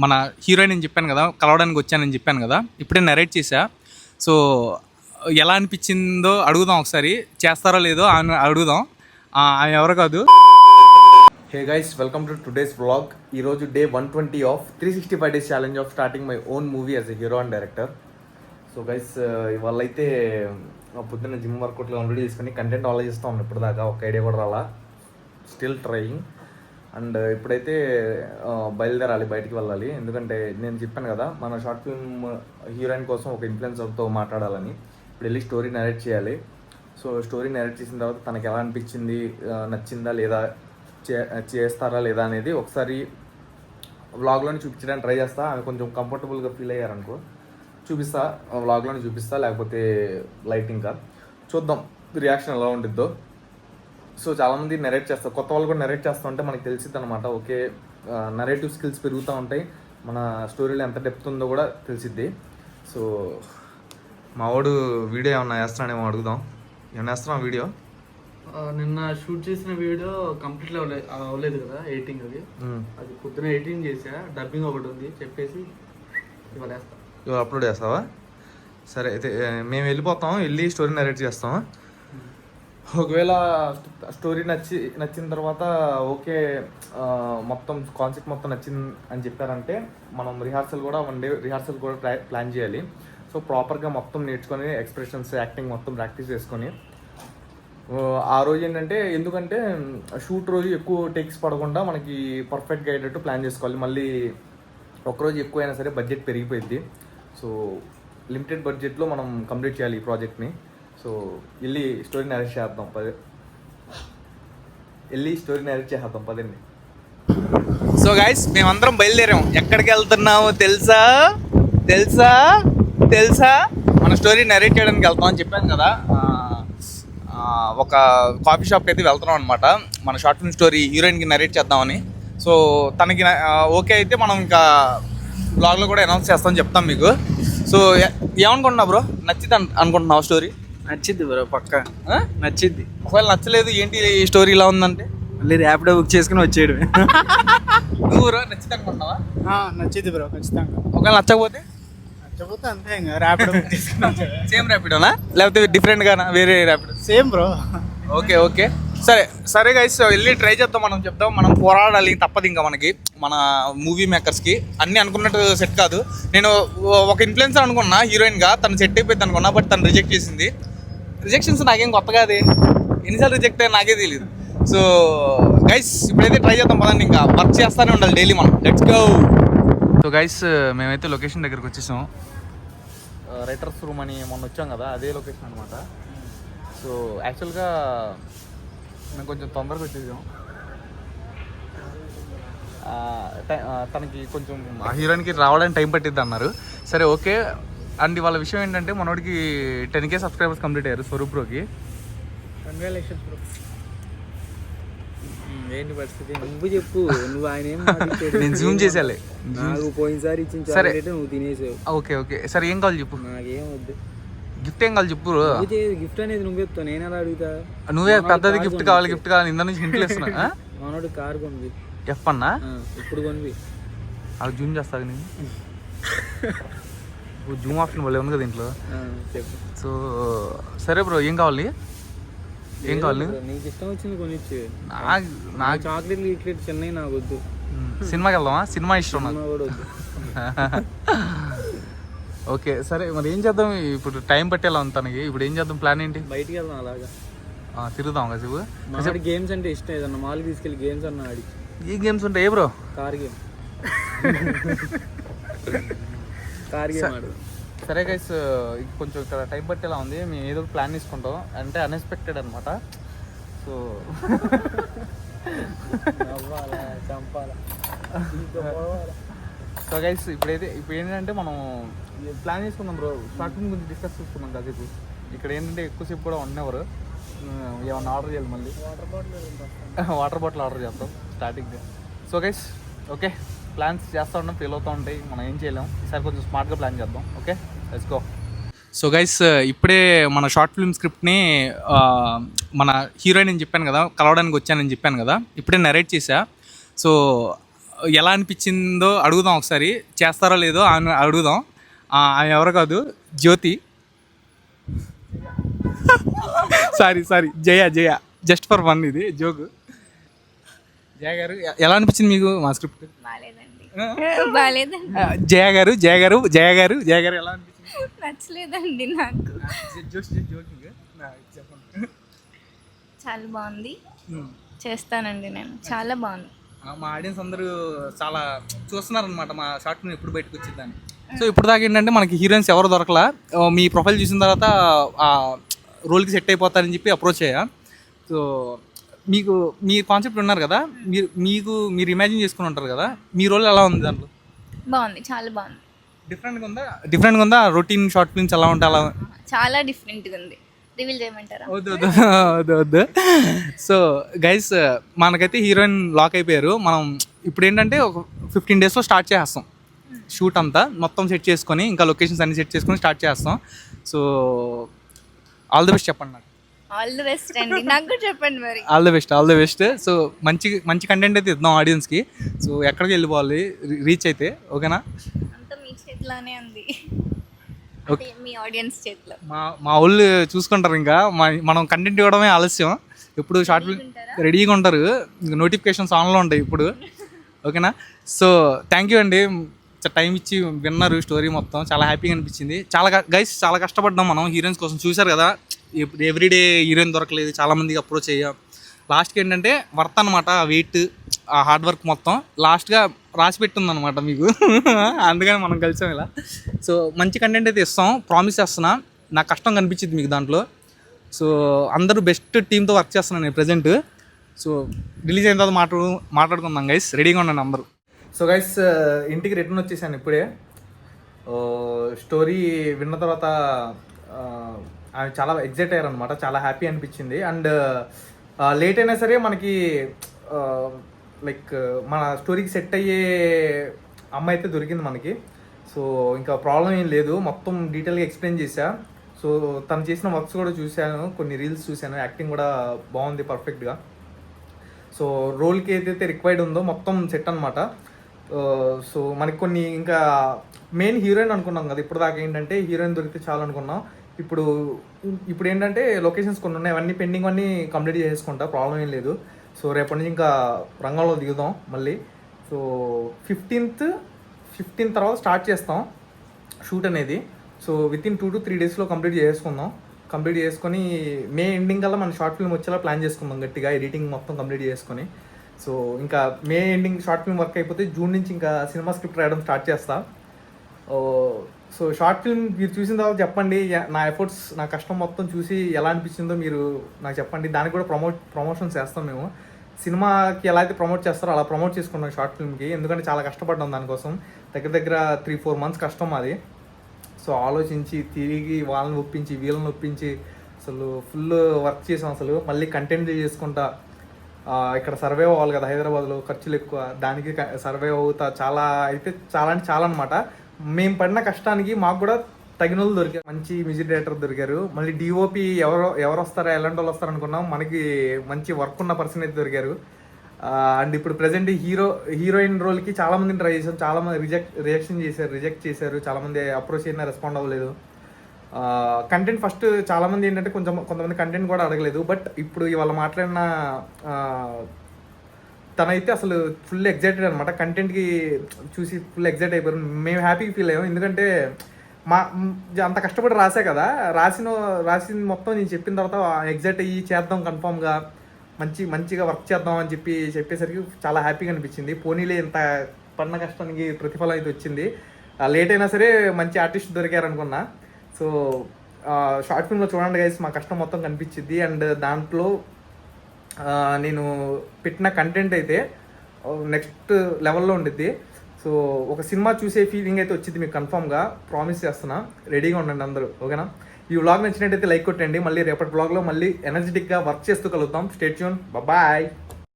మన హీరోయిన్ అని చెప్పాను కదా, కలవడానికి వచ్చానని చెప్పాను కదా, ఇప్పుడే నరేట్ చేశా. సో ఎలా అనిపించిందో అడుగుదాం, ఒకసారి చేస్తారో లేదో అని అడుగుదాం. ఆమె ఎవరు కాదు. Hey guys, welcome to today's vlog. ఈరోజు day 120 of 365 days challenge of starting my own movie as a hero and director. So guys, ఇవాళ అయితే పొద్దున్న జిమ్ వర్కౌట్లో కంప్లీట్ చేసుకుని కంటెంట్ ఆలోచిస్తూ ఉన్నాను. ఇప్పుడు దాకా ఒక ఐడియా కూడా రాలా, స్టిల్ ట్రయింగ్. అండ్ ఇప్పుడైతే బయలుదేరాలి, బయటికి వెళ్ళాలి. ఎందుకంటే నేను చెప్పాను కదా, మన షార్ట్ ఫిల్మ్ హీరోయిన్ కోసం ఒక ఇన్ఫ్లుయెన్సర్తో మాట్లాడాలని. ఇప్పుడు వెళ్ళి స్టోరీ నరేట్ చేయాలి. సో స్టోరీ నరేట్ చేసిన తర్వాత తనకి ఎలా అనిపించింది, నచ్చిందా లేదా, చేస్తారా లేదా అనేది ఒకసారి వ్లాగ్లోనే చూపించడానికి ట్రై చేస్తా. ఆమె కొంచెం కంఫర్టబుల్గా ఫీల్ అయ్యారనుకో చూపిస్తా, వ్లాగ్లోనే చూపిస్తా, లేకపోతే లైటింగ్ కా చూద్దాం రియాక్షన్ ఎలా ఉంటుందో. సో చాలామంది నరేట్ చేస్తారు, కొత్త వాళ్ళు కూడా నరేట్ చేస్తూ ఉంటే మనకి తెలిసిద్ది అనమాట. ఓకే, నరేటివ్ స్కిల్స్ పెరుగుతూ ఉంటాయి, మన స్టోరీలో ఎంత డెప్త్ ఉందో కూడా తెలిసిద్ది. సో మా వాడు వీడియో ఏమన్నా వేస్తున్నాడేమో అడుగుదాం. ఏమన్నా వేస్తున్నాం వీడియో? నిన్న షూట్ చేసిన వీడియో కంప్లీట్ అవ్వలేదు కదా, ఎడిటింగ్ అది పొద్దున ఎడిటింగ్ చేసా, డబ్బింగ్ ఒకటి ఉంది చెప్పేసి ఇవాళ వేస్తా. ఇవాళ అప్లోడ్ చేస్తావా? సరే అయితే మేము వెళ్ళిపోతాం, వెళ్ళి స్టోరీ నరేట్ చేస్తాం. ఒకవేళ స్టోరీ నచ్చిన తర్వాత ఓకే, మొత్తం కాన్సెప్ట్ మొత్తం నచ్చింది అని చెప్పారంటే మనం రిహార్సల్ కూడా ప్లాన్ చేయాలి. సో ప్రాపర్గా మొత్తం నేర్చుకొని ఎక్స్ప్రెషన్స్, యాక్టింగ్ మొత్తం ప్రాక్టీస్ చేసుకొని ఆ రోజు ఏంటంటే, ఎందుకంటే షూట్ రోజు ఎక్కువ టేక్స్ పడకుండా మనకి పర్ఫెక్ట్గా అయ్యేటట్టు ప్లాన్ చేసుకోవాలి. మళ్ళీ ఒక్కరోజు ఎక్కువైనా సరే బడ్జెట్ పెరిగిపోయింది. సో లిమిటెడ్ బడ్జెట్లో మనం కంప్లీట్ చేయాలి ఈ ప్రాజెక్ట్ని. సో వెళ్ళి స్టోరీ నరేట్ చేద్దాం పదండి. సో గైస్, మేమందరం బయలుదేరాం. ఎక్కడికి వెళ్తున్నామో తెలుసా? మన స్టోరీ నరేట్ చేయడానికి వెళ్తాం అని చెప్పాను కదా. ఒక కాఫీ షాప్కి అయితే వెళ్తున్నాం అనమాట, మన షార్ట్ ఫిల్మ్ స్టోరీ హీరోయిన్కి నరేట్ చేద్దామని. సో తనకి ఓకే అయితే మనం ఇంకా బ్లాగ్లో కూడా అనౌన్స్ చేస్తామని చెప్తాం మీకు. సో ఏమనుకుంటున్నావు బ్రో, నచ్చింది అనుకుంటున్నావు స్టోరీ? నచ్చిద్ది బ్రో, పక్క నచ్చిద్ది. ఒకవేళ నచ్చలేదు ఏంటి ఈ స్టోరీ ఇలా ఉందంటే మళ్ళీ ర్యాపిడో బుక్ చేసుకుని వచ్చేయడమే. నువ్వు బ్రో నచ్చింది అనుకుంటున్నావా? నచ్చిద్ది బ్రో, ఖచ్చితంగా. ఒకవేళ నచ్చకపోతే అంతే, ఇంకా ర్యాపిడో బుక్ చేసుకుని సేమ్ ర్యాపిడోనా లేకపోతే డిఫరెంట్గానా? వేరే ర్యాపిడో? Same bro. ఓకే సరే గైస్, వెళ్ళి ట్రై చేద్దాం. మనం పోరాడాలి, తప్పదు ఇంకా మనకి, మన మూవీ మేకర్స్కి. అన్నీ అనుకున్నట్టు సెట్ కాదు. నేను ఒక ఇన్ఫ్లుయెన్సర్ అనుకున్నా హీరోయిన్గా, తను సెట్ అయిపోయింది అనుకున్నా, బట్ తను రిజెక్ట్ చేసింది. రిజెక్షన్స్ నాకేం కొత్త కాదే, ఎన్నిసార్లు రిజెక్ట్ అయ్యా నాకే తెలియదు. సో గైస్, ఇప్పుడైతే ట్రై చేద్దాం పదండి, ఇంకా వర్క్ చేస్తూనే ఉండాలి డైలీ మనం. Let's go. సో గైస్, మేమైతే లొకేషన్ దగ్గరికి వచ్చేసాం. రైటర్స్ రూమ్ అని మొన్న వచ్చాం కదా, అదే లొకేషన్ అనమాట. సో యాక్చువల్గా మేము కొంచెం తొందరగా వచ్చేసాం. తనకి కొంచెం ఆ హీరోయిన్కి రావడానికి టైం పట్టిద్ది అన్నారు. సరే ఓకే. అండ్ వాళ్ళ విషయం ఏంటంటే, మనోడికి 10K సబ్స్క్రైబర్స్ కంప్లీట్ అయ్యారు స్వరూప్ బ్రోకి. Congratulations bro. ఏంటి పరిస్థితి నువ్వు చెప్పు, నువ్వు ఆయన ఏం నేను జూమ్ చేసేయాలి. నాకు పోయినసారి ఇచ్చిన చాక్లెట్ నువ్వు తినేసావు. ఓకే సరే ఏం కావాలి చెప్పు. నాకేం వద్దు, గిఫ్ట్ ఏం కావాలి చెప్పు. గిఫ్ట్ అనేది నువ్వు చెప్తావు, నేను ఎలా అడుగుతా? నువ్వే పెద్దది గిఫ్ట్ కావాలి ఇంత నుంచి హింట్లు ఇస్తున్నా. మనోడు కారు కొనివి. ఎఫ్ అన్నా ఇప్పుడు కొనివి, అవి జూమ్ చేస్తా నేను. జూమ్ ఆప్షన్ వల్ల ఉంది కదా దీంట్లో. సో సరే బ్రో, ఏం కావాలి? నీకు ఇష్టం వచ్చింది కొనిచ్చు. నాకు చాక్లెట్లు గిట్లెట్ చిన్నవి నాకు వద్దు. సినిమాకి వెళ్దామా? సినిమా ఇష్టం నాకు కూడా వద్దు. ఓకే సరే, మరి ఏం చేద్దాం ఇప్పుడు? టైం పట్టేలా ఉంది తనకి. ఇప్పుడు ఏం చేద్దాం? ప్లాన్ ఏంటి? బయటికి వెళ్దాం, అలాగా తిరుగుదాం కాసేపు. మాకు గేమ్స్ అంటే ఇష్టం, ఏదన్నా మాల్కి తీసుకెళ్ళి గేమ్స్ అన్న ఆడి. ఏ గేమ్స్ ఉంటాయి బ్రో? కార్ గేమ్ ఆడు. సరే గైస్, కొంచెం ఇక్కడ టైం పట్టేలా ఉంది. మేము ఏదో ప్లాన్ తీసుకుంటాం, అంటే అన్ఎక్స్పెక్టెడ్ అనమాట. సో సో గైస్, ఇప్పుడు ఏంటంటే మనం ప్లాన్ చేసుకుందాం బ్రో. షార్ట్ ఫిల్మ్ గురించి డిస్కస్ చేసుకుందాం కాసేపు. ఇక్కడ ఏంటంటే ఎక్కువసేపు కూడా ఉన్నవారు ఏమన్నా ఆర్డర్ చేయాలి, మళ్ళీ వాటర్ బాటిల్ ఆర్డర్ చేస్తాం స్టార్టింగ్గా. సో గైస్ ఓకే, ప్లాన్స్ చేస్తూ ఉంటాం, ఫెయిల్ అవుతూ ఉంటాయి, మనం ఏం చేయలేం. ఈసారి కొంచెం స్మార్ట్గా ప్లాన్ చేద్దాం. Okay, let's go. So guys, ఇప్పుడే మన షార్ట్ ఫిల్మ్ స్క్రిప్ట్ని మన హీరోయిన్ అని చెప్పాను కదా, కలవడానికి వచ్చానని చెప్పాను కదా, ఇప్పుడే నరేట్ చేశా. సో ఎలా అనిపించిందో అడుగుదాం ఒకసారి, చేస్తారో లేదో అని అడుగుదాం. ఆమె ఎవరు కాదు, Jyothi. Sorry Jaya, just for one, ఇది జోక్. జయ గారు ఎలా అనిపించింది మీకు మా స్క్రిప్ట్? బాలేదండి. జయ గారు ఎలా అనిపించింది? నచ్చలేదండి నాకు. జోకింగ్ చెప్పండి. చాలా బాగుంది, చేస్తానండి నేను. చాలా బాగుంది. మా ఆడియన్స్ అందరూ చాలా చూస్తున్నారనమాట మా షార్ట్ ఫిల్మ్ ఎప్పుడు బయటకు వచ్చిందని. సో ఇప్పుడు దాకా ఏంటంటే మనకి హీరోయిన్స్ ఎవరు దొరకలా. మీ ప్రొఫైల్ చూసిన తర్వాత ఆ రోల్కి సెట్ అయిపోతారని చెప్పి అప్రోచ్ అయ్యా. సో మీకు మీ కాన్సెప్ట్ ఉన్నారు కదా, మీరు ఇమాజిన్ చేసుకుని ఉంటారు కదా, మీ రోల్ ఎలా ఉంది దాంట్లో? బాగుంది, చాలా బాగుంది. డిఫరెంట్గా ఉందా? రొటీన్ షార్ట్ ఫిల్మ్స్ ఎలా ఉంటాయి అలా? చాలా డిఫరెంట్గా ఉంది. రివీల్ చేయమంటారా? వద్దు. సో గైస్, మనకైతే హీరోయిన్ లాక్ అయిపోయారు. మనం ఇప్పుడు ఏంటంటే ఒక 15 daysలో స్టార్ట్ చేసేస్తాం షూట్ అంతా, మొత్తం సెట్ చేసుకొని, ఇంకా లొకేషన్స్ అన్ని సెట్ చేసుకొని స్టార్ట్ చేస్తాం. సో ఆల్ ది బెస్ట్ చెప్పండి నాకు. ఆల్ ది బెస్ట్ అండి. నాకు కూడా చెప్పండి మరి. All the best. సో మంచి కంటెంట్ అయితే ఇద్దాం ఆడియన్స్కి. సో ఎక్కడికి వెళ్ళిపోవాలి రీచ్ అయితే, ఓకేనా? అంతా మీ చేతిలోనే ఉంది, మీ ఆడియన్స్ చేతిలో. మా వాళ్ళు చూసుకుంటారు. ఇంకా మనం కంటెంట్ ఇవ్వడమే ఆలస్యం. ఇప్పుడు షార్ట్ ఫిల్మ్ రెడీగా ఉంటారు, నోటిఫికేషన్స్ ఆన్లో ఉంటాయి ఇప్పుడు, ఓకేనా? సో థ్యాంక్ యూ అండి, టైం ఇచ్చి విన్నారు స్టోరీ మొత్తం. చాలా హ్యాపీగా అనిపించింది. చాలా కష్టపడ్డాం మనం హీరోయిన్స్ కోసం. చూసారు కదా, ఎవ్రీడే హీరోయిన్ దొరకలేదు, చాలామందికి అప్రోచ్ అయ్యా. లాస్ట్కి ఏంటంటే వర్త్ అనమాట, ఆ వెయిట్, ఆ హార్డ్ వర్క్ మొత్తం లాస్ట్గా రాసి పెట్టిందనమాట మీకు. అందుకని మనం కలిసాం ఇలా. సో మంచి కంటెంట్ అయితే ఇస్తాం, ప్రామిస్ చేస్తున్నా. నాకు కష్టం కనిపించింది మీకు దాంట్లో. సో అందరూ బెస్ట్ టీంతో వర్క్ చేస్తున్నాను నేను ప్రజెంట్. సో రిలీజ్ అయిన తర్వాత మాట్లాడుకుందాం గైస్, రెడీగా ఉండండి అందరూ. సో గైస్, ఇంటికి రిటర్న్ వచ్చేసాను ఇప్పుడే. స్టోరీ విన్న తర్వాత ఆమె చాలా ఎగ్జైట్ అయ్యారు అనమాట, చాలా హ్యాపీ అనిపించింది. అండ్ లేట్ అయినా సరే మనకి లైక్ మన స్టోరీకి సెట్ అయ్యే అమ్మాయి అయితే దొరికింది మనకి. సో ఇంకా ప్రాబ్లం ఏం లేదు, మొత్తం డీటెయిల్గా ఎక్స్ప్లెయిన్ చేశా. సో తను చేసిన వర్క్స్ కూడా చూశాను, కొన్ని రీల్స్ చూశాను, యాక్టింగ్ కూడా బాగుంది పర్ఫెక్ట్గా. సో రోల్కి ఏదైతే రిక్వైర్డ్ ఉందో మొత్తం సెట్ అనమాట. సో మనకి కొన్ని ఇంకా మెయిన్ హీరోయిన్ అనుకున్నాం కదా ఇప్పుడు దాకా, ఏంటంటే హీరోయిన్ దొరికితే చాలు అనుకున్నాం. ఇప్పుడు ఏంటంటే లొకేషన్స్ కొన్ని ఉన్నాయి, అవన్నీ పెండింగ్ అన్నీ కంప్లీట్ చేసుకుంటా, ప్రాబ్లం ఏం లేదు. సో రేపటి నుంచి ఇంకా రంగంలో దిగుదాం మళ్ళీ. సో 15th తర్వాత స్టార్ట్ చేస్తాం షూట్ అనేది. సో వితిన్ 2 to 3 daysలో కంప్లీట్ చేసుకొని మే ఎండింగ్ కల్లా మన షార్ట్ ఫిల్మ్ వచ్చేలా ప్లాన్ చేసుకుందాం గట్టిగా, ఎడిటింగ్ మొత్తం కంప్లీట్ చేసుకొని. సో ఇంకా May ending short film work అయిపోతే జూన్ నుంచి ఇంకా సినిమా స్క్రిప్ట్ రాయడం స్టార్ట్ చేస్తా. సో షార్ట్ ఫిల్మ్ మీరు చూసిన తర్వాత చెప్పండి, నా ఎఫర్ట్స్, నా కష్టం మొత్తం చూసి ఎలా అనిపించిందో మీరు నాకు చెప్పండి. దానికి కూడా ప్రమోషన్స్ చేస్తాం మేము. సినిమాకి ఎలా అయితే ప్రమోట్ చేస్తారో అలా ప్రమోట్ చేసుకున్నాం షార్ట్ ఫిల్మ్కి, ఎందుకంటే చాలా కష్టపడ్డాం దానికోసం. దగ్గర 3-4 months కష్టం అది. సో ఆలోచించి తిరిగి వాళ్ళని ఒప్పించి వీళ్ళని ఒప్పించి అసలు ఫుల్ వర్క్ చేసాం. అసలు మళ్ళీ కంటెంట్ చేసుకుంటా ఇక్కడ సర్వైవ్ అవ్వాలి కదా, హైదరాబాద్లో ఖర్చులు ఎక్కువ, దానికి సర్వైవ్ అవుతా చాలా అనమాట. మేము పడిన కష్టానికి మాకు కూడా తగిన వాళ్ళు దొరికారు, మంచి మ్యూజిక్ డైరెక్టర్ దొరికారు. మళ్ళీ డిఓపి ఎవరు వస్తారా, ఎలాంటి వాళ్ళు వస్తారు అనుకున్నాం, మనకి మంచి వర్క్ ఉన్న పర్సన్ అయితే దొరికారు. అండ్ ఇప్పుడు ప్రజెంట్ హీరోయిన్ రోల్కి చాలామందిని ట్రై చేశాం, చాలామంది రిజెక్ట్ చేశారు, చాలామంది అప్రోచ్ అయినా రెస్పాండ్ అవ్వలేదు. కంటెంట్ ఫస్ట్ చాలామంది ఏంటంటే కొంతమంది కంటెంట్ కూడా అడగలేదు. బట్ ఇప్పుడు ఇవాళ మాట్లాడిన తనైతే అసలు ఫుల్ ఎగ్జైటెడ్ అనమాట, కంటెంట్కి చూసి ఫుల్ ఎగ్జైట్ అయిపోయారు. మేము హ్యాపీగా ఫీల్ అయ్యాం, ఎందుకంటే అంత కష్టపడి రాసే కదా, రాసిన మొత్తం నేను చెప్పిన తర్వాత ఎగ్జైట్ అయ్యి చేద్దాం కన్ఫామ్గా, మంచిగా వర్క్ చేద్దాం అని చెప్పేసరికి చాలా హ్యాపీగా అనిపించింది. పోనీలే ఇంత పడిన కష్టానికి ప్రతిఫలం అయితే వచ్చింది. లేట్ అయినా సరే మంచి ఆర్టిస్ట్ దొరికారు అనుకున్నా. సో షార్ట్ ఫిల్మ్లో చూడండి గైస్, మా కష్టం మొత్తం కనిపించింది. అండ్ దాంట్లో నేను పెట్టిన కంటెంట్ అయితే నెక్స్ట్ లెవెల్లో ఉండిద్ది. సో ఒక సినిమా చూసే ఫీలింగ్ అయితే వచ్చింది మీకు కన్ఫామ్గా, ప్రామిస్ చేస్తున్నా. రెడీగా ఉండండి అందరూ, ఓకేనా? ఈ వ్లాగ్ నచ్చినట్టయితే లైక్ కొట్టండి. మళ్ళీ రేపటి వ్లాగ్లో మళ్ళీ ఎనర్జెటిక్గా వర్క్ చేస్తూ కలుగుతాం. Stay tune, bye.